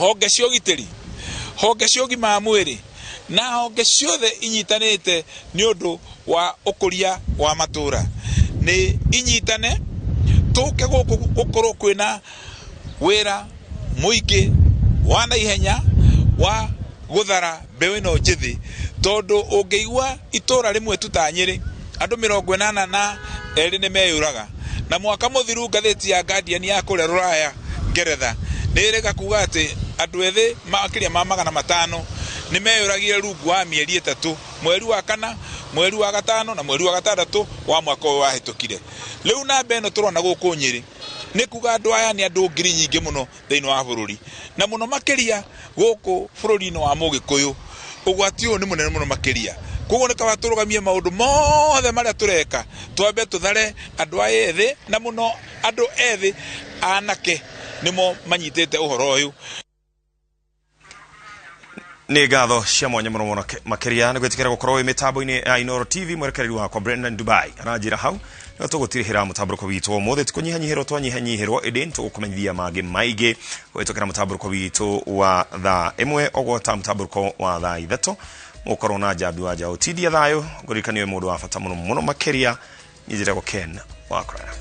honge cia ũgitĩri, honge cia ũgima wa mwĩrĩ na honge ciothe inyitanĩte nĩ ũndũ wa ũkũria wa matũra. Nĩ inyitane tũke gũkũ gũkorwo kwĩna wĩra mũingĩ wa naihenya wa gũthara mbeũ ĩno njĩthĩ, tondũ ũngĩigua itũra rĩmwe tu ta Nyĩrĩ andũ 82 nĩ meyũraga, na mwaka mũthiru ngathĩti ya Guardian ya kũrĩa Rũraya Ngeretha nĩ ĩrĩga kuga atĩ andũ ethĩ makĩria ma 500 nĩ meyũragire rungu wa mĩeri 3, mweri wa 4, mweri wa 5 na mweri wa 6 wa mwaka ũyũ wahĩtũkire. Rĩu namba ĩno tũrona gũkũ Nyĩrĩ nĩ kuga andũ aya nĩ andũ ngiri nyingĩ mũno thĩinĩ wa bũrũri, na mũno makĩria gũkũ bũrũri-inĩ wa Mũgĩkũyũ ũgwati ũyũ nĩ mũnene mũno makĩria. Koguo nĩ kaba tũrũgamie maũndũ mothe marĩa tũreka, twambe tũthare andũ aya ethĩ, na mũno andũ ethĩ anake nĩmo manyitĩte ũhoro ũyũ. Nĩ ngatho cia mwanya mũno makĩria nĩ gwĩtĩkĩra gũkorwo mĩtambo-inĩ ya Inooro TV. Mwerekereri wakwa Brendan Dubai aranjĩra hau no tũgũtirĩhĩra mũtamburũko witũ ũmũthĩ, tũkũnyihanyihĩrwo twanyihanyihĩrwo ĩndĩ tũgũkũmenyithia mangĩ maingĩ gwĩtĩkĩra mũtamburũko witũ wa thaa 1 ogwata mũtamburũko wa thaa 3 mũkorwo na Njambi wa Njaũ tidia thayũ ngũrĩkanio mũndũ wa bata mũno makĩria. Njĩra Ken wakora.